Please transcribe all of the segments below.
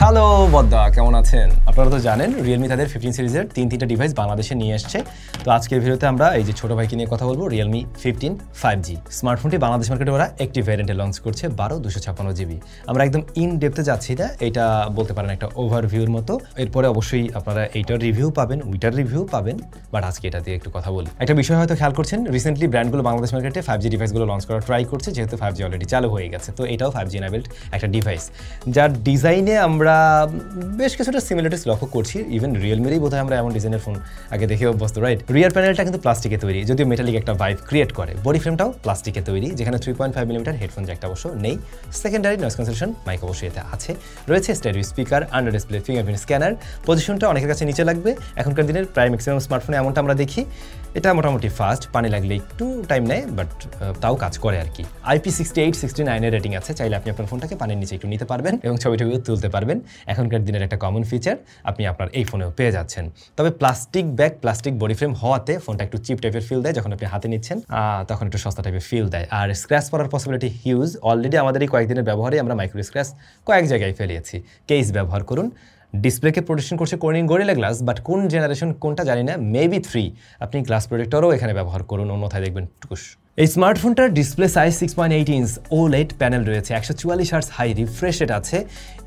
Hello বদ্দা, কেমন আছেন? আপনারা তো জানেন রিয়েলমি তাদের 15 সিরিজের তিনটা ডিভাইস বাংলাদেশে নিয়ে এসছে। তো আজকের ভিডিওতে আমরা এই যে ছোট ভাইকে নিয়ে কথা বলবো, রিয়েলমি 15 5G স্মার্টফোনটি বাংলাদেশ মার্কেটে ওরা একটি ভ্যারিয়েন্টে লঞ্চ করছে 12/256 GB। আমরা একদম ইন ডেপথে যাচ্ছি না, এটা বলতে পারেন একটা ওভারভিউর মতো। এরপরে অবশ্যই আপনারা এইটার রিভিউ পাবেন, ওইটার রিভিউ পাবেন, বাট আজকে এটা দিয়ে একটু কথা বলি। একটা বিষয় হয়তো খেয়াল করছেন, রিসেন্টলি ব্র্যান্ডগুলো বাংলাদেশ মার্কেটে 5G ডিভাইসগুলো লঞ্চ করার ট্রাই করছে, যেহেতু 5G অলরেডি চালু হয়ে গেছে। তো এটাও 5G এনাবেলড একটা ডিভাইস, যার ডিজাইনে আমরা বেশ কিছুটা সিমিলারিটিস লক্ষ্য করছি। ইভেন রিয়েলমিরই বোধহয় আমরা এমন ডিজাইনের ফোন আগে দেখে অভ্যস্ত, রাইট? রিয়ার প্যানেলটা কিন্তু প্লাস্টিকে তৈরি, যদিও মেটালিক একটা ভাইব ক্রিয়েট করে। বডি ফ্রেমটাও প্লাস্টিকে তৈরি, যেখানে 3.5mm হেডফোন জ্যাকটা অবশ্য নেই। সেকেন্ডারি নয়েজ ক্যান্সেলেশন মাইক অবশ্যই এতে আছে। রয়েছে stereo speaker, under display fingerprint scanner. পজিশনটা অনেকের কাছে নিচে লাগবে, এখনকার দিনের প্রায় ম্যাক্সিমাম স্মার্টফোনে এমনটা আমরা দেখি। এটা মোটামুটি ফাস্ট, পানি লাগলে একটু টাইম নেয়, বাট তাও কাজ করে আর কি। IP68-69 রেটিং আছে, চাইলে আপনি আপনার ফোনটাকে পানির নিচে একটু নিতে পারবেন এবং ছবিটাও তুলতে পারবেন। এখনকার দিনের একটা কমন ফিচার আপনি আপনার এই ফোনেও পেয়ে যাচ্ছেন। তবে plastic bag, plastic body frame হওয়াতে ফোনটা একটু চিপ টাইপের ফিল দেয়। যখন আপনি হাতে নিচ্ছেন তখন একটু সস্তা টাইপের ফিল দেয়। আর স্ক্র্যাচ পড়ার পসিবিলিটি হিউজ। অলরেডি আমাদের এই কয়েকদিনের ব্যবহারে আমরা মাইক্রো স্ক্র্যাচ কয়েক জায়গায় ফেলিয়েছি। কেস ব্যবহার করুন। ডিসপ্লেকে প্রোটেকশন করছে কর্নিং গরিলা গ্লাস, বাট কোন জেনারেশন কোনটা জানি না, মেবি 3। আপনি গ্লাস প্রোটেক্টরও এখানে ব্যবহার করুন, অন্যথায় দেখবেন টুকুস। এই স্মার্টফোনটার display size 6.8 inch OLED panel রয়েছে, 144 হার্টজ হাই রিফ্রেশ রেট আছে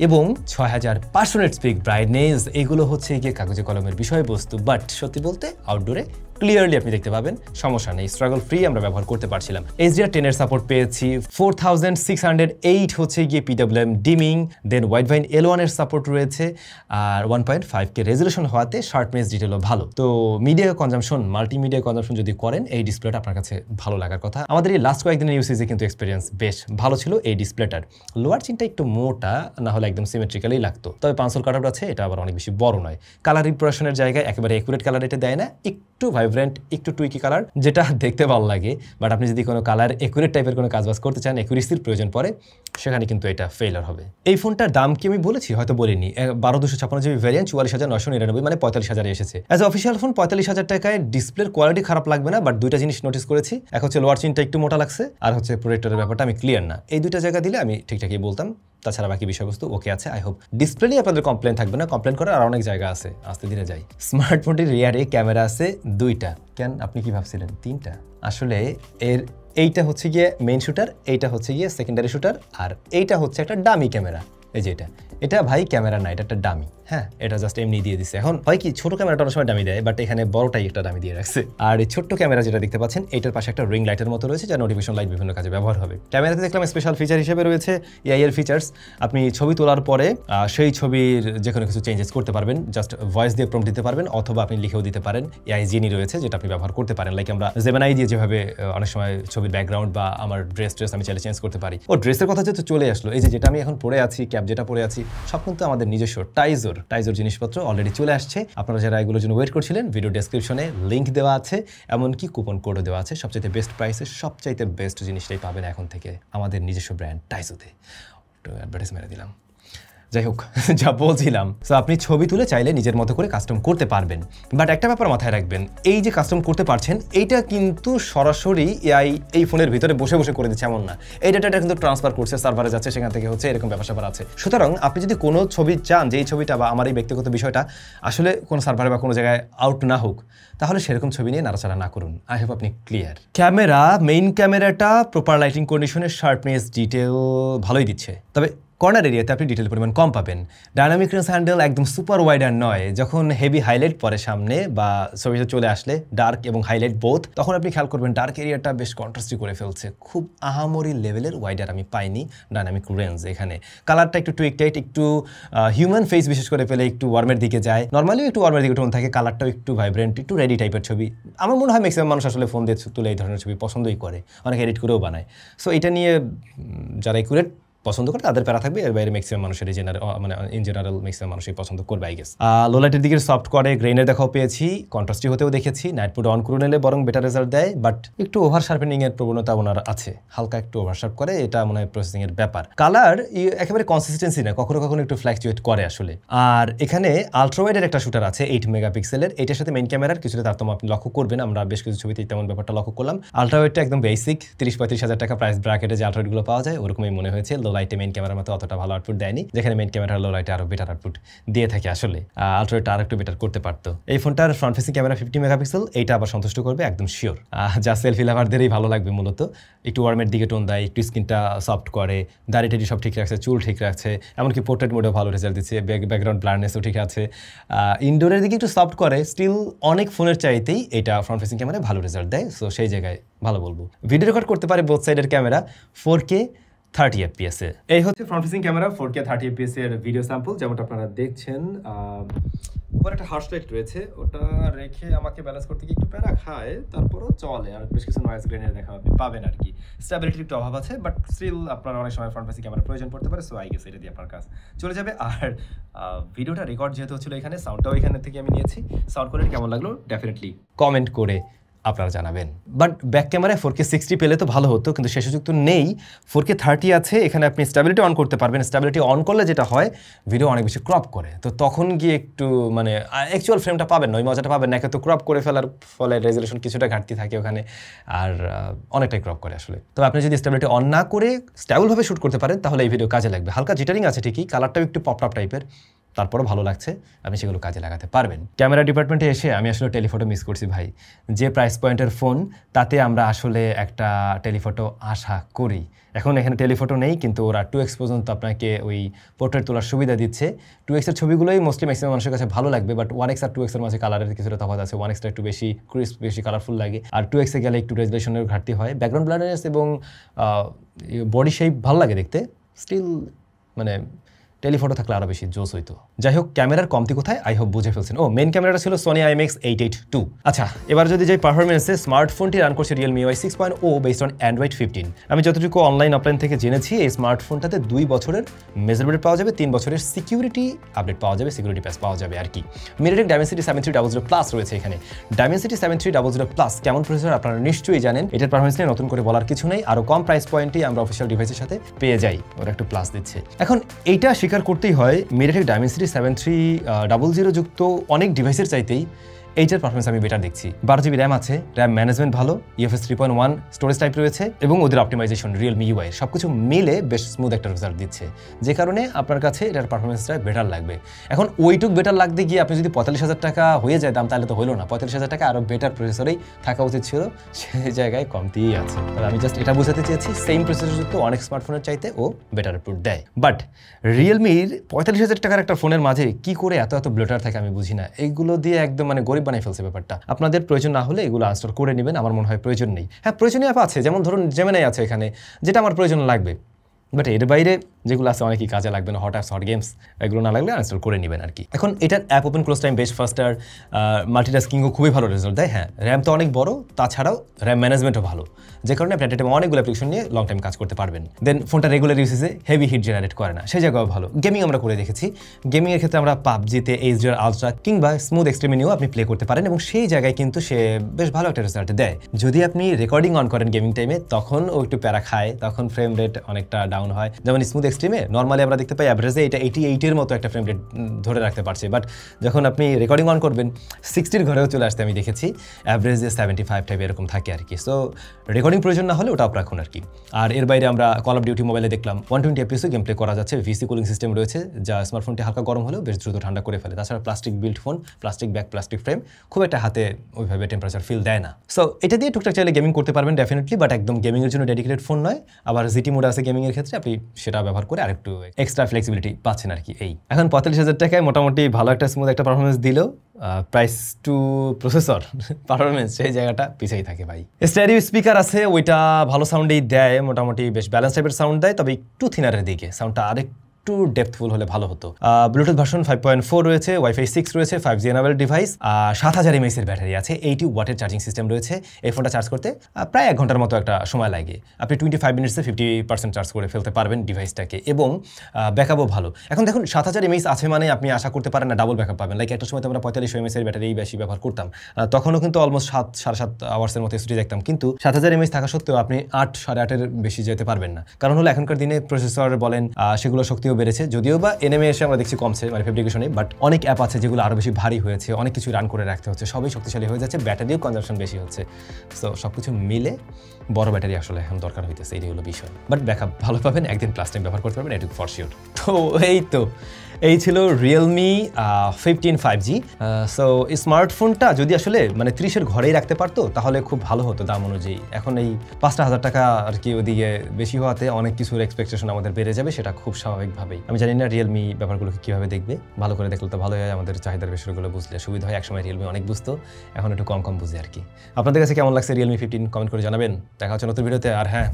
এবং 6500 নিটস পিক ব্রাইটনেস। এগুলো হচ্ছে গিয়ে কাগজে কলমের বিষয়বস্তু, বাট সত্যি বলতে আউটডোরে ক্লিয়ারলি আপনি দেখতে পাবেন, সমস্যা নেই, স্ট্রাগল ফ্রি আমরা ব্যবহার করতে পারছিলাম। HDR10 এর সাপোর্ট পেয়েছি, 4608 হচ্ছে গিয়ে PWM ডিমিং, দেন ওয়াইড ভাইন L1 এর সাপোর্ট রয়েছে, আর 1.5K রেজলিউশন হওয়াতে শার্পনেস ডিটেলও ভালো। তো মিডিয়া কনজাম্পশন, মাল্টিমিডিয়া কনজাম্পশন যদি করেন, এই ডিসপ্লেটা আপনার কাছে ভালো লাগার কথা। আমাদের এই লাস্ট কয়েকদিনের ইউসেজে কিন্তু এক্সপিরিয়েন্স বেশ ভালো ছিল এই ডিসপ্লেটার। লোয়ার চিনটা একটু মোটা, না হলে একদম সিমেট্রিক্যালি লাগতো। তবে পাঁচল কাটআউট আছে, এটা আবার অনেক বেশি বড় নয়। কালার ইম্প্রেশনের জায়গায় একেবারে একুরেট কালার এটা দেয় না, একটু ভাইব্রেন্ট, একটু টুইকি কালার, যেটা দেখতে ভালো লাগে। বাট আপনি যদি কোনো কালার একুরেট টাইপের কোনো কাজবাজ করতে চান, একুরেসির প্রয়োজন পড়ে, সেখানে কিন্তু এটা ফেইলার হবে। এই ফোনটার দাম কি আমি বলেছি? হয়তো বলিনি। 12/256 GB ভ্যারিয়েন্ট 44,999, মানে 45,000 এসেছে। অ্যাজ অফিসিয়াল ফোন 45,000 টাকায় ডিসপ্লের কোয়ালিটি খারাপ লাগবে না, বাট দুইটা জিনিস নোটিস করেছি। এক হচ্ছে লোয়ার চিনটা একটু মোটা লাগছে, আর হচ্ছে প্রোটেক্টরের ব্যাপারটা আমি ক্লিয়ার না। এই দুইটা জায়গা দিলে আমি ঠিকঠাকই বলতাম, তাছাড়া বাকি বিষয়বস্তু ওকে আছে। আই হোপ ডিসপ্লে নিয়ে আপনাদের কমপ্লেন থাকবে না। কমপ্লেন করার আর অনেক জায়গা আছে, আস্তে ধীরে যাই। স্মার্টফোনটির রিয়ারে ক্যামেরা আছে 2টা। কেন আপনি কি ভাবছিলেন 3টা? আসলে এইটা হচ্ছে গিয়ে মেইন শুটার, এইটা হচ্ছে গিয়ে সেকেন্ডারি শুটার, আর এইটা হচ্ছে একটা ডামি ক্যামেরা। এই যে এটা ভাই ক্যামেরা না, এটা একটা ডামি। হ্যাঁ, এটা জাস্ট এমনি দিয়ে দিচ্ছে। এখন হয় কি, ছোট ক্যামেরাটা অনেক সময় দামি দেয়, বাট এখানে বড়টাই একটা দামি দিয়ে রাখছে। আর এই ছোট্ট ক্যামেরা যেটা দেখতে পাচ্ছেন, এটার পাশে একটা রিং লাইটের মতো রয়েছে, যা নোটিফিকেশন লাইট বিভিন্ন কাজে ব্যবহার হবে। ক্যামেরাতে দেখলাম স্পেশাল ফিচার হিসেবে রয়েছে AI এর ফিচার্স। আপনি ছবি তোলার পরে সেই ছবির যে কোনো কিছু চেঞ্জেস করতে পারবেন, জাস্ট ভয়েস দিয়ে প্রম্পট দিতে পারবেন, অথবা আপনি লিখেও দিতে পারেন। AI জিনি রয়েছে, যেটা আপনি ব্যবহার করতে পারেন। লাইক আমরা জেমিনাই দিয়ে যেভাবে অনেক সময় ছবির ব্যাকগ্রাউন্ড বা আমার ড্রেস আমি চাইলে চেঞ্জ করতে পারি। ও ড্রেসের কথা যেহেতু চলে আসলো, এই যেটা আমি এখন পরে আছি, ক্যাপ যেটা পরে আছি, সব কিন্তু আমাদের নিজস্ব টাইজোর জিনিসপত্র অলরেডি চলে আসছে। আপনারা যারা এগুলোর জন্য ওয়েট করছিলেন, ভিডিও ডেসক্রিপশনে লিঙ্ক দেওয়া আছে, এমনকি কুপন কোডও দেওয়া আছে। সবচাইতে বেস্ট প্রাইসে সবচাইতে বেস্ট জিনিসটাই পাবেন এখন থেকে আমাদের নিজস্ব ব্র্যান্ড টাইজোতে। একটু অ্যাডভার্টাইজ মেরে দিলাম। যাই হোক, যা বলছিলাম, সো আপনি ছবি তুলে চাইলে নিজের মতো করে কাস্টম করতে পারবেন। বাট একটা ব্যাপার মাথায় রাখবেন, এই যে কাস্টম করতে পারছেন, এইটা কিন্তু সরাসরি AI এই ফোনের ভিতরে বসে বসে করে দিচ্ছে এমন না। এই ডাটাটা কিন্তু ট্রান্সফার করছে, সার্ভারে যাচ্ছে, সেখান থেকে হচ্ছে, এরকম ব্যাপার আছে। সুতরাং আপনি যদি কোনো ছবি চান যে এই ছবিটা বা আমার এই ব্যক্তিগত বিষয়টা আসলে কোনো সার্ভারে বা কোনো জায়গায় আউট না হোক, তাহলে সেরকম ছবি নিয়ে নাড়াচাড়া না করুন। আই হোপ আপনি ক্লিয়ার। ক্যামেরা, মেইন ক্যামেরাটা প্রপার লাইটিং কন্ডিশনের শার্পনেস ডিটেল ভালোই দিচ্ছে, তবে কর্নার এরিয়াতে আপনি ডিটেল পরিমাণ কম পাবেন। ডায়নামিক রেঞ্জ হ্যান্ডেল একদম সুপার ওয়াইডার নয়। যখন হেভি হাইলাইট পরে সামনে বা ছবিতে চলে আসলে ডার্ক এবং হাইলাইট বোথ, তখন আপনি খেয়াল করবেন ডার্ক এরিয়াটা বেশ কন্ট্রাস্টি করে ফেলছে। খুব আহামরি লেভেলের ওয়াইডার আমি পাইনি ডায়নামিক রেঞ্জ। এখানে কালারটা একটু টুইক টাইট, একটু হিউম্যান ফেস বিশেষ করে পেলে একটু ওয়ার্মের দিকে যায়। নর্মালিও একটু ওয়ার্মের দিকে টোন থাকে, কালারটাও একটু ভাইব্রেন্ট, একটু রেডি টাইপের ছবি। আমার মনে হয় ম্যাক্সিমাম মানুষ আসলে ফোন দিয়ে তুলে এই ধরনের ছবি পছন্দই করে, অনেক এডিট করেও বানায়। সো এটা নিয়ে যারা একুরেট পছন্দ করে তাদের প্যারা থাকবে, এর বাইরে ম্যাক্সিমাম মানুষের ইন জেনারেল ম্যাক্সিমাম মানুষই পছন্দ করবে আই গেস। লো লাইটের দিকে সফট করে গ্রেইনের দেখাও পেয়েছি, কন্ট্রাস্টি হতেও দেখেছি। নাইট মোড অন করে নিলে বরং বেটার রেজাল্ট দেয়, বাট একটু ওভার শার্পেনিং এর প্রবণতা ওনার আছে, হালকা একটু ওভার শার্প করে, এটা মনে হয় প্রসেসিং এর ব্যাপার। কালার একেবারে কনসিস্টেন্সি না, কখনো কখনো একটু ফ্ল্যাকচুয়েট করে আসলে। আর এখানে আলট্রাওয়াইডের একটা শুটার আছে 8 মেগাপিক্সেলের, এটার সাথে মেইন ক্যামেরার কিছুটা তারতম্য আপনি লক্ষ্য করবেন। আমরা বেশ কিছু ছবিতে তেমন ব্যাপারটা লক্ষ্য করলাম। আলট্রাওয়াইডটা একদম বেসিক 30-35 হাজার টাকা প্রাইস ব্র্যাকেটে যে আলট্রাওয়াইডগুলো পাওয়া যায় ওরকমই মনে হয়েছে। লো লাইটে মেইন ক্যামেরার মতো অতটা ভালো আউটপুট দেয়নি, যেখানে মেইন ক্যামেরা লো লাইটে আরো বেটার আউটপুট দিয়ে থাকে আসলে। আলট্রাটা আর একটু বেটার করতে পারতো। এই ফোনটার ফ্রন্ট ফেসিং ক্যামেরা 50 মেগাপিক্সেল, এইটা আবার সন্তুষ্ট করবে একদম শিওর। যা সেলফি লাভারদেরই ভালো লাগবে মূলত। একটু ওয়ার্মের দিকে টোন দেয়, একটু স্ক্রিনটা সফট করে, দাড়ি সব ঠিক রাখছে, চুল ঠিক রাখছে, এমনকি পোর্ট্রেট মোডেও ভালো রেজাল্ট দিচ্ছে, ব্যাকগ্রাউন্ড ব্লারনেসও ঠিক আছে, ইনডোরের দিকে একটু সফট করে, স্টিল অনেক ফোনের চাইতেই এটা ফ্রন্ট ফেসিং ক্যামেরা ভালো রেজাল্ট দেয়। সো সেই জায়গায় ভালো বলবো। ভিডিও রেকর্ড করতে পারে বোথ সাইডের ক্যামেরা 4K 30 FPS এ। এই হচ্ছে front facing camera 4K 30 FPS এর ভিডিও স্যাম্পল, যেমনটা আপনারা দেখছেন। উপরে একটা হার্শ লাইট রয়েছে, ওটা রেখে আমাকে ব্যালেন্স করতে গিয়ে একটু প্যারা খায়, তারপরও চলে। আর বেশ কিছু নয়েজ গ্রেনের দেখা আপনি পাবেন আর কি। স্টেবিলিটির একটু অভাব আছে, বাট স্টিল আপনার অনেক সময় ফ্রন্ট ফেসিং ক্যামেরা প্রয়োজন পড়তে পারে। সো আই গেস এটা দিয়ে আপনার কাজ চলে যাবে। আর ভিডিওটা রেকর্ড যেহেতু হচ্ছিল এখানে, সাউন্ডটাও এখানে থেকে আমি নিয়েছি। সাউন্ড কোয়ালিটি কেমন লাগলো ডেফিনেটলি কমেন্ট করে আপনারা জানাবেন। বাট ব্যাক ক্যামেরায় 4K 60 পেলে তো ভালো হতো, কিন্তু সে সুযোগ তো নেই। 4K 30 আছে, এখানে আপনি স্টেবিলিটি অন করতে পারবেন। স্টেবিলিটি অন করলে যেটা হয়, ভিডিও অনেক বেশি ক্রপ করে, তো তখন গিয়ে একটু মানে অ্যাকচুয়াল ফ্রেমটা পাবেন না, ওই মজাটা পাবেন না। একে তো ক্রপ করে ফেলার ফলে রেজলিউশন কিছুটা ঘাটতি থাকে ওখানে, আর অনেকটাই ক্রপ করে আসলে। তবে আপনি যদি স্টেবিলিটি অন না করে স্টেবলভাবে শ্যুট করতে পারেন, তাহলে এই ভিডিও কাজে লাগবে। হালকা জিটারিং আছে ঠিকই, কালারটাও একটু পপ আপ টাইপের, তারপরও ভালো লাগছে, আপনি সেগুলো কাজে লাগাতে পারবেন। ক্যামেরা ডিপার্টমেন্টে এসে আমি আসলে টেলিফটো মিস করছি ভাই। যে প্রাইস পয়েন্টের ফোন, তাতে আমরা আসলে একটা টেলিফটো আশা করি। এখন এখানে টেলিফটো নেই, কিন্তু ওরা 2x পর্যন্ত আপনাকে ওই পোর্ট্রেট তোলার সুবিধা দিচ্ছে। 2x এর ছবিগুলোই মোস্টলি ম্যাক্সিমাম মানুষের কাছে ভালো লাগবে, বাট 1x আর 2x এর মাঝে কালারের কিছুটা তফাৎ আছে। 1xটা একটু বেশি ক্রিস্প, বেশি কালারফুল লাগে, আর 2x এ গেলে একটু রেজলিউশনের ঘাটতি হয়। ব্যাকগ্রাউন্ড ব্লারনেস এবং বডি শেপ ভালো লাগে দেখতে, স্টিল মানে টেলিফটো থাকলে আরও বেশি জোস হইতো। যাই হোক, ক্যামেরার কমতি কোথায় আই হোপ বুঝে ফেলছেন। মেইন ক্যামেরাটা ছিল Sony IMX882। আচ্ছা, এবার যদি যাই পারফরমেন্সে, স্মার্টফোনটি রান করছে Realme UI 6.0 based on Android 15। আমি যতটুকু অনলাইন অফলাইন থেকে জেনেছি, এই স্মার্টফোনটাতে 2 বছরের মেজারমেন্ট পাওয়া যাবে, 3 বছরের সিকিউরিটি আপডেট পাওয়া যাবে, সিকিউরিটি প্যাচ পাওয়া যাবে আর কি। MediaTek Dimensity 7300 Plus রয়েছে এখানে। Dimensity 7300 Plus কেমন প্রসেসর আপনারা নিশ্চয়ই জানেন, এটার পারফরমেন্স নিয়ে নতুন করে বলার কিছু নেই। আরও কম প্রাইস পয়েন্টই আমরা অফিসিয়াল ডিভাইসের সাথে পেয়ে যাই, ওরা একটু প্লাস দিচ্ছে। এখন এইটা স্বীকার করতেই হয়, MediaTek Dimensity 7300 যুক্ত অনেক ডিভাইসের চাইতেই এইটার পারফরমেন্স আমি বেটার দেখছি। 12 GB র্যাম আছে, র্যাম ম্যানেজমেন্ট ভালো, UFS 3.1 স্টোরেজ টাইপ রয়েছে, এবং ওদের অপটিমাইজেশন Realme UI সবকিছু মিলে বেশ স্মুথ একটা রেজাল্ট দিচ্ছে, যে কারণে আপনার কাছে এটার পারফরমেন্সটা বেটার লাগবে। এখন ওইটুক বেটার লাগতে গিয়ে আপনি যদি 45,000 টাকা হয়ে যায় দাম, তাহলে তো হলো না। 45,000 টাকা আরও বেটার প্রসেসরেই থাকা উচিত ছিল, সেই জায়গায় কমতিই আছে। তবে আমি জাস্ট এটা বোঝাতে চেয়েছি, সেম প্রসেসরযুক্ত অনেক স্মার্টফোনের চাইতে ও বেটার আউটপুট দেয়। বাট রিয়েলমির 45,000 টাকার একটা ফোনের মাঝে কি করে এত ব্লোটার থাকে আমি বুঝি না। এইগুলো দিয়ে একদম মানে গরিব বানিয়ে ফেলছে ব্যাপারটা। আপনাদের প্রয়োজন না হলে এগুলো আনস্টল করে নেবেন, আমার মনে হয় প্রয়োজন নেই। হ্যাঁ, প্রয়োজনীয় অ্যাপ আছে, যেমন ধরুন জেমিনাই আছে এখানে, যেটা আমার প্রয়োজন লাগবে, বাট এর বাইরে যেগুলো আছে অনেকই কাজে লাগবে না। হট অ্যাপস, হট গেমস, এগুলো না লাগলে আনস্টল করে নেবেন আর কি। এখন এটার অ্যাপ ওপেন ক্লোজ টাইম বেশ ফাস্টার, মাল্টিটাস্কিংও খুবই ভালো রেজাল্ট দেয়। হ্যাঁ, র্যাম তো অনেক বড়, তাছাড়াও র্যাম ম্যানেজমেন্টও ভালো, যে কারণে আপনি একটা অনেকগুলো অ্যাপ্লিকেশন নিয়ে লং টাইম কাজ করতে পারবেন। দেন ফোনটা রেগুলার ইউসেজে হেভি হিট জেনারেট করে না, সেই জায়গাও ভালো। গেমিং আমরা করে দেখেছি, গেমিংয়ের ক্ষেত্রে আমরা পাবজিতে HDR আলট্রা কিংবা স্মুথ এক্সট্রিমে নিয়েও আপনি প্লে করতে পারেন, এবং সেই জায়গায় কিন্তু সে বেশ ভালো একটা রেজাল্ট দেয়। যদি আপনি রেকর্ডিং অন করেন গেমিং টাইমে, তখন ও একটু প্যারা খায়, তখন ফ্রেম রেট অনেকটা ডাউন হয়। যেমন স্মুথ এক্সট্রিমে নর্মালি আমরা দেখতে পাই অ্যাভারেজে এটা 88-এর মতো একটা ফ্রেম রেট ধরে রাখতে পারছে, বাট যখন আপনি রেকর্ডিং অন করবেন 60-র ঘরেও চলে আসতে আমি দেখেছি, অ্যাভারেজে 75 টাইপ এরকম থাকে আর কি। সো রেকর্ডিং প্রয়োজন না হলে ওটা আপ রাখুন আর কি। আর এর বাইরে আমরা কল অফ ডিউটি মোবাইলে দেখলাম 120 FPS গেম প্লে করা যাচ্ছে, VC কুলিং সিস্টেম রয়েছে, যা স্মার্টফোনটি হালকা গরম হলেও বেশ দ্রুত ঠান্ডা করে ফেলে। তাছাড়া plastic build phone, plastic back, plastic frame, খুব একটা হাতে ওইভাবে টেম্পারেচার ফিল দেয় না। সো এটা দিয়ে টুকটাক চাইলে গেমিং করতে পারবেন ডেফিনেটলি, বাট একদম গেমিংয়ের জন্য ডেডিকেটেড ফোন নয়। আবার জিটি মোড আছে গেমিংয়ের ক্ষেত্রে, আপনি সেটা ব্যবহার করে আরেকটু এক্সট্রা ফ্লেক্সিবিলিটি পাচ্ছেন আর কি। এই এখন 45,000 টাকায় মোটামুটি ভালো একটা স্মুথ একটা পারফরমেন্স দিলেও প্রাইস টু প্রসেসর পারফরমেন্স সেই জায়গাটা পিছিয়ে থাকে ভাই। স্টেরিও স্পিকার আছে, ওইটা ভালো সাউন্ডেই দেয়, মোটামুটি বেশ ব্যালেন্স টাইপের সাউন্ড দেয়, তবে একটু থিনারের দিকে, সাউন্ডটা আরেকটু ডেপথফুল হলে ভালো হতো। ব্লুটুথ ভার্সন 5.4 রয়েছে, ওয়াইফাই 6 রয়েছে, 5G এনাবেল ডিভাইস, 7000 mAh এর ব্যাটারি আছে, 80 ওয়াটের চার্জিং সিস্টেম রয়েছে। এই ফোনটা চার্জ করতে প্রায় 1 ঘন্টার মতো একটা সময় লাগে। আপনি 25 মিনিটসে 50% চার্জ করে ফেলতে পারবেন ডিভাইসটাকে, এবং ব্যাকআপও ভালো। এখন দেখুন 7000 mAh আছে মানে আপনি আশা করতে পারেন না ডাবল ব্যাকআপ পাবেন। লাইক একটা সময় আমরা 4500 mAh এর ব্যাটারি বেশি ব্যবহার করতাম, তখনও কিন্তু অলমোস্ট 7-7.5 আওয়ার্সের মতো স্টোরেজ দেখতাম, কিন্তু 7000 mAh থাকা সত্ত্বেও আপনি 8-8.5 বেশি যেতে পারবেন না। কারণ হলো এখনকার দিনে প্রসেসর বলেন, সেগুলো শক্তিও বেড়েছে, যদিও বা এনএমএ এসে আমরা দেখছি কমছে মানে ফেব্রিকেশনে, বাট অনেক অ্যাপ আছে যেগুলো আরও বেশি ভারী হয়েছে, অনেক কিছু রান করে রাখতে হচ্ছে, সবই শক্তিশালী হয়ে যাচ্ছে, ব্যাটারিও কনজাম্পশন বেশি হচ্ছে। সো সব কিছু মিলে বড় ব্যাটারি আসলে এখন দরকার হইতেছে, এই হলো বিষয়। বাট ব্যাকআপ ভালো পাবেন, একদিন প্লাস টাইম ব্যবহার করতে পারবেন, এটুকু ফর শিওর। তো এই ছিল রিয়েলমি 15 5G। সো এই স্মার্টফোনটা যদি আসলে মানে 30-এর ঘরেই রাখতে পারতো তাহলে খুব ভালো হতো দাম অনুযায়ী। এখন এই 5,000 টাকা আর কি ওদিকে বেশি হওয়াতে অনেক কিছুর এক্সপেকটেশন আমাদের বেড়ে যাবে, সেটা খুব স্বাভাবিকভাবেই। আমি জানি না রিয়েলমি ব্যাপারগুলোকে কীভাবে দেখবে, ভালো করে দেখলে তো ভালোই হয়, আমাদের চাহিদার বিষয়গুলো বুঝলে সুবিধা হয়। একসময় রিয়েলমি অনেক বুঝতো, এখন একটু কম বুঝে আর কি। আপনাদের কাছে কেমন লাগছে রিয়েলমি 15 কমেন্ট করে জানাবেন। দেখা হচ্ছে নতুন ভিডিওতে। আর হ্যাঁ,